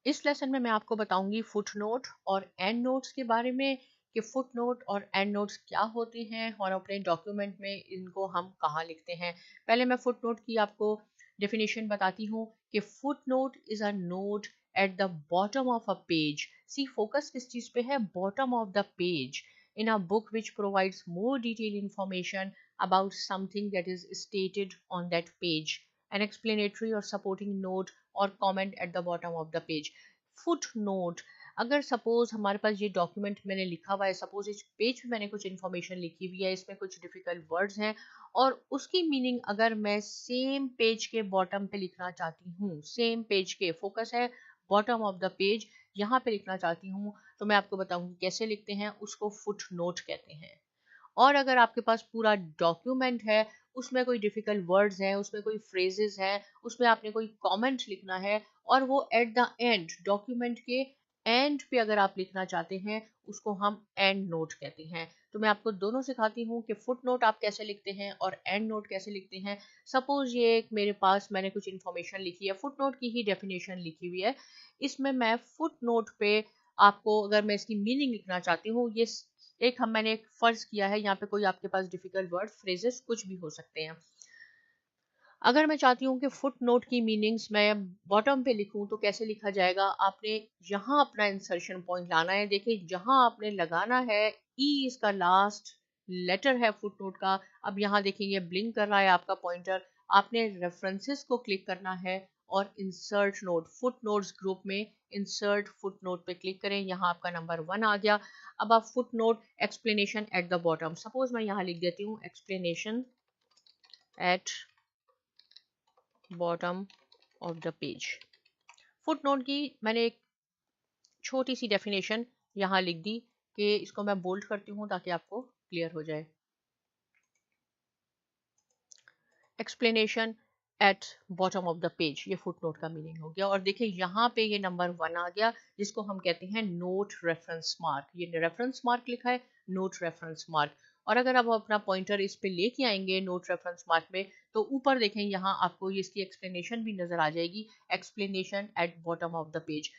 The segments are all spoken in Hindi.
इस लेसन में मैं आपको बताऊंगी फुटनोट और एंड नोट्स के बारे में कि फुटनोट और एंड नोट्स क्या होते हैं और अपने डॉक्यूमेंट में इनको हम कहाँ लिखते हैं। पहले मैं फुटनोट की आपको डेफिनेशन बताती हूँ कि footnote is a note at the bottom of a page. See focus किस चीज़ पे है? Bottom of the page in a book which provides more detailed information about something that is stated on that page. An explanatory or supporting note or comment at the bottom of the page. Footnote, अगर सपोज हमारे पास ये डॉक्यूमेंट मैंने लिखा हुआ है, सपोज इस पेज पे मैंने कुछ इन्फॉर्मेशन लिखी हुई है, इसमें कुछ डिफिकल्ट वर्ड्स हैं और उसकी मीनिंग अगर मैं सेम पेज के बॉटम पे लिखना चाहती हूँ, सेम पेज के फोकस है बॉटम ऑफ द पेज, यहाँ पे लिखना चाहती हूँ, तो मैं आपको बताऊंगी कैसे लिखते हैं, उसको फुट नोट कहते हैं। और अगर आपके पास पूरा डॉक्यूमेंट है, उसमें कोई डिफिकल्ट वर्ड्स हैं, उसमें कोई फ्रेजेस हैं, उसमें आपने कोई कमेंट लिखना है और वो एट द एंड डॉक्यूमेंट के एंड पे अगर आप लिखना चाहते हैं, उसको हम एंड नोट कहते हैं। तो मैं आपको दोनों सिखाती हूँ कि फुट नोट आप कैसे लिखते हैं और एंड नोट कैसे लिखते हैं। सपोज ये एक मेरे पास मैंने कुछ इन्फॉर्मेशन लिखी है, फुट नोट की ही डेफिनेशन लिखी हुई है, इसमें मैं फुट नोट पे आपको अगर मैं इसकी मीनिंग लिखना चाहती हूँ, ये मैंने एक फर्ज किया है, यहाँ पे कोई आपके पास डिफिकल्ट वर्ड फ्रेजेस कुछ भी हो सकते हैं। अगर मैं चाहती हूँ कि फुट नोट की मीनिंग्स मैं बॉटम पे लिखूं तो कैसे लिखा जाएगा? आपने यहाँ अपना इंसर्शन पॉइंट लाना है। देखिए जहाँ आपने लगाना है, ई इसका लास्ट लेटर है फुट नोट का। अब यहाँ देखिए ये ब्लिंक कर रहा है आपका पॉइंटर, आपने रेफरेंसेस को क्लिक करना है और insert note foot notes group में इंसर्ट फुट नोट पे क्लिक करें। यहाँ आपका नंबर 1 आ गया। अब आप foot note explanation eight the bottom, suppose मैं यहाँ लिख देती हूँ explanation at bottom of the page. Footnote की मैंने एक छोटी सी डेफिनेशन यहाँ लिख दी कि इसको मैं बोल्ड करती हूँ ताकि आपको क्लियर हो जाए। Explanation at bottom of the page, ये फुटनोट का मीनिंग हो गया। और देखिए यहाँ पे ये नंबर 1 आ गया जिसको हम कहते हैं नोट रेफरेंस मार्क। ये रेफरेंस मार्क लिखा है, नोट रेफरेंस मार्क। और अगर आप अपना पॉइंटर इस पे लेके आएंगे नोट रेफरेंस मार्क में, तो ऊपर देखें यहाँ आपको ये इसकी एक्सप्लेनेशन भी नजर आ जाएगी, explanation at bottom of the page.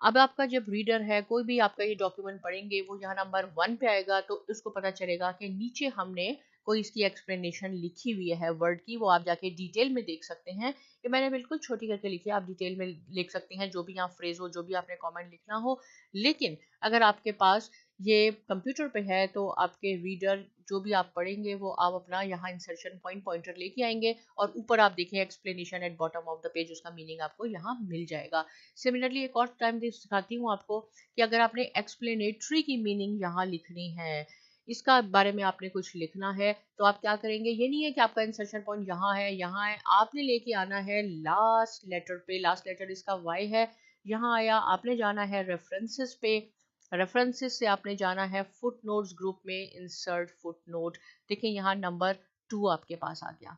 अब आपका जब रीडर है, कोई भी आपका ये डॉक्यूमेंट पढ़ेंगे, वो यहाँ नंबर 1 पे आएगा तो उसको पता चलेगा कि नीचे हमने कोई इसकी एक्सप्लेनेशन लिखी हुई है वर्ड की, वो आप जाके डिटेल में देख सकते हैं कि मैंने बिल्कुल छोटी करके लिखी है, आप डिटेल में लिख सकते हैं जो भी यहाँ फ्रेज हो, जो भी आपने कमेंट लिखना हो। लेकिन अगर आपके पास ये कंप्यूटर पे है तो आपके रीडर जो भी आप पढ़ेंगे वो आप अपना यहाँ इंसर्शन पॉइंट पॉइंटर लेके आएंगे और ऊपर आप देखें explanation at bottom of the page, उसका मीनिंग आपको यहाँ मिल जाएगा। सिमिलरली एक और टाइम सिखाती हूँ आपको कि अगर आपने एक्सप्लेनेटरी की मीनिंग यहाँ लिखनी है, इसका बारे में आपने कुछ लिखना है, तो आप क्या करेंगे? ये नहीं है कि आपका इंसर्शन पॉइंट यहाँ है, यहाँ है, आपने लेके आना है लास्ट लेटर पे। लास्ट लेटर इसका वाई है, यहाँ आया, आपने जाना है रेफरेंसेस पे, रेफरेंसेस से आपने जाना है फुट नोट्स ग्रुप में, इंसर्ट फुट नोट। देखिए यहाँ नंबर 2 आपके पास आ गया,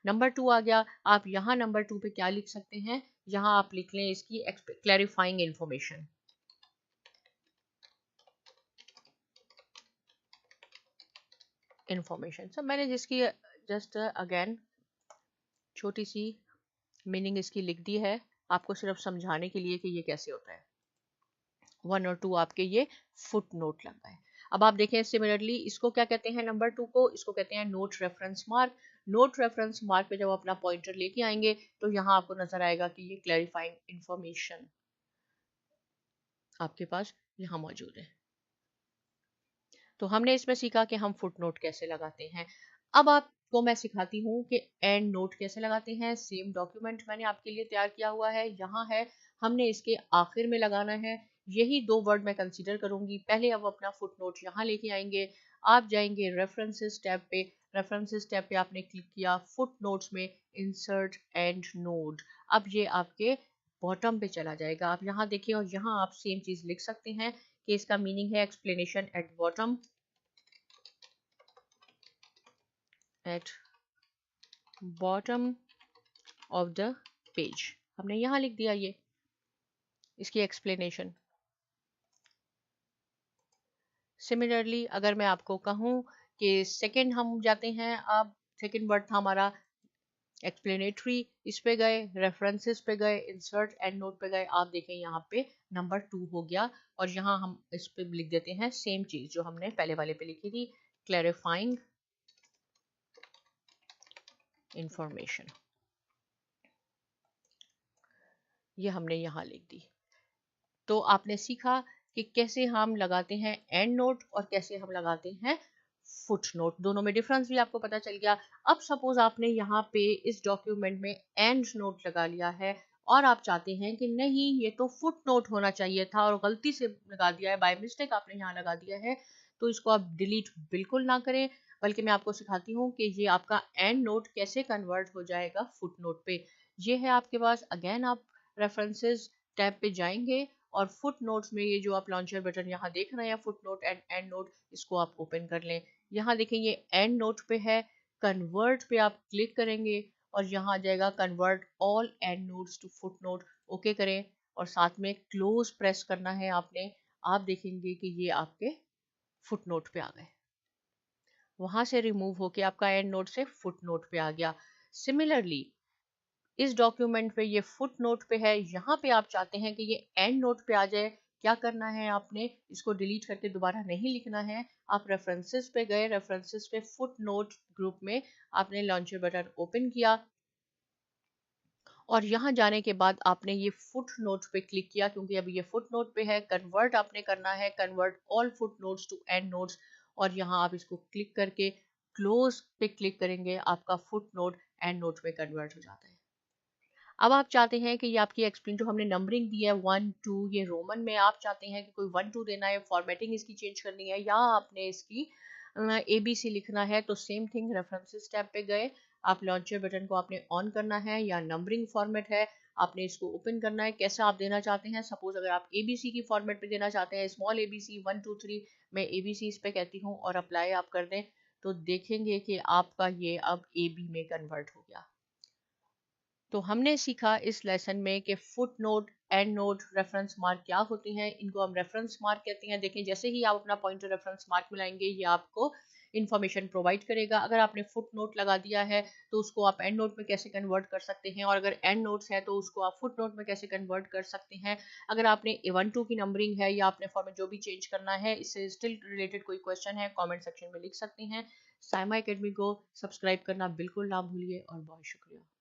नंबर 2 आ गया। आप यहाँ नंबर 2 पे क्या लिख सकते हैं? यहाँ आप लिख लें इसकी क्लैरिफाइंग इंफॉर्मेशन। सो मैंने जिसकी जस्ट अगेन छोटी सी मीनिंग इसकी लिख दी है आपको सिर्फ समझाने के लिए कि ये कैसे होता है। 1 और 2 आपके ये फुट नोट लग गए। अब आप देखें सिमिलरली इसको क्या कहते हैं, नंबर 2 को, इसको कहते हैं note reference mark. Note reference mark पे जब अपना पॉइंटर लेके आएंगे तो यहाँ आपको नजर आएगा कि ये क्लैरिफाइंग इंफॉर्मेशन आपके पास यहाँ मौजूद है। तो हमने इसमें सीखा कि हम फुट नोट कैसे लगाते हैं। अब आपको मैं सिखाती हूँ कि एंड नोट कैसे लगाते हैं। सेम डॉक्यूमेंट मैंने आपके लिए तैयार किया हुआ है, यहाँ है, हमने इसके आखिर में लगाना है। यही 2 वर्ड मैं कंसीडर करूंगी। पहले अब अपना फुट नोट यहाँ लेके आएंगे, आप जाएंगे रेफरेंसेस टैब पे, रेफरेंसेस टैब पे आपने क्लिक किया, फुट नोट्स में इंसर्ट एंड नोट। अब ये आपके बॉटम पे चला जाएगा। आप यहाँ देखिए और यहाँ आप सेम चीज लिख सकते हैं कि इसका मीनिंग है explanation at bottom, at bottom of the page. हमने यहाँ लिख दिया ये इसकी एक्सप्लेनेशन। सिमिलरली अगर मैं आपको कहूँ कि सेकंड हम जाते हैं, अब सेकंड वर्ड था हमारा एक्सप्लेनेटरी इस पे गए, रेफरेंसेस पे गए, इंसर्ट एंड नोट पे गए, आप देखें यहाँ पे नंबर 2 हो गया। और यहाँ हम इस पे लिख देते हैं सेम चीज जो हमने पहले वाले पे लिखी थी, क्लैरिफाइंग इंफॉर्मेशन, ये हमने यहाँ लिख दी। तो आपने सीखा कि कैसे हम लगाते हैं एंड नोट और कैसे हम लगाते हैं फुट नोट, दोनों में डिफरेंस भी आपको पता चल गया। अब सपोज आपने यहाँ पे इस डॉक्यूमेंट में एंड नोट लगा लिया है और आप चाहते हैं कि नहीं ये तो फुट नोट होना चाहिए था और गलती से लगा दिया है, बाय मिस्टेक आपने यहाँ लगा दिया है, तो इसको आप डिलीट बिल्कुल ना करें, बल्कि मैं आपको सिखाती हूँ कि ये आपका एंड नोट कैसे कन्वर्ट हो जाएगा फुट नोट पे। ये है आपके पास, अगेन आप रेफरेंसेस टैब पे जाएंगे और फुट नोट्स में ये जो आप लॉन्चर बटन यहाँ देख रहे हैं foot note and and note, इसको आप ओपन कर लें। यहाँ देखें ये एंड नोट पे है, कन्वर्ट पे आप क्लिक करेंगे और यहाँ आ जाएगा convert all endnotes to footnote, okay करें और साथ में क्लोज प्रेस करना है आपने। आप देखेंगे कि ये आपके फुट नोट पे आ गए, वहां से रिमूव होके आपका एंड नोट से फुट नोट पे आ गया। सिमिलरली इस डॉक्यूमेंट पे ये फुट नोट पे है, यहाँ पे आप चाहते हैं कि ये एंड नोट पे आ जाए, क्या करना है आपने, इसको डिलीट करके दोबारा नहीं लिखना है, आप रेफरेंसेस पे गए, रेफरेंसेस पे फुट नोट ग्रुप में आपने लॉन्चर बटन ओपन किया और यहाँ जाने के बाद आपने ये फुट नोट पे क्लिक किया, क्योंकि अभी ये फुट नोट पे है, कन्वर्ट आपने करना है, convert all footnotes to endnotes, और यहाँ आप इसको क्लिक करके क्लोज पे क्लिक करेंगे, आपका फुट नोट एंड नोट में कन्वर्ट हो जाता है। अब आप चाहते हैं कि ये आपकी एक्सप्लेन जो हमने नंबरिंग दी है 1 2 ये रोमन में, आप चाहते हैं कि कोई 1 2 देना है, फॉर्मेटिंग इसकी चेंज करनी है, या आपने इसकी ABC लिखना है, तो सेम थिंग रेफरेंसेस टैब पे गए, आप लॉन्चर बटन को आपने ऑन करना है, या नंबरिंग फॉर्मेट है आपने इसको ओपन करना है, कैसा आप देना चाहते हैं। सपोज अगर आप ABC की फॉर्मेट पे देना चाहते हैं, स्मॉल ABC 1 2 3, मैं ABC इस पे कहती हूँ और अप्लाई आप कर दें, तो देखेंगे कि आपका ये अब AB में कन्वर्ट हो गया। तो हमने सीखा इस लेसन में कि foot note and note reference mark क्या होती हैं, इनको हम रेफरेंस मार्क कहते हैं। देखें जैसे ही आप अपना पॉइंटर रेफरेंस मार्क मिलाएंगे ये आपको इन्फॉर्मेशन प्रोवाइड करेगा। अगर आपने फुट नोट लगा दिया है तो उसको आप एंड नोट में कैसे कन्वर्ट कर सकते हैं, और अगर एंड नोट्स है तो उसको आप फुट नोट में कैसे कन्वर्ट कर सकते हैं। अगर आपने 1 2 की नंबरिंग है या आपने फॉर्मेट जो भी चेंज करना है, इससे स्टिल रिलेटेड कोई क्वेश्चन है कॉमेंट सेक्शन में लिख सकते हैं। साइमा एकेडमी को सब्सक्राइब करना बिल्कुल ना भूलिए और बहुत शुक्रिया।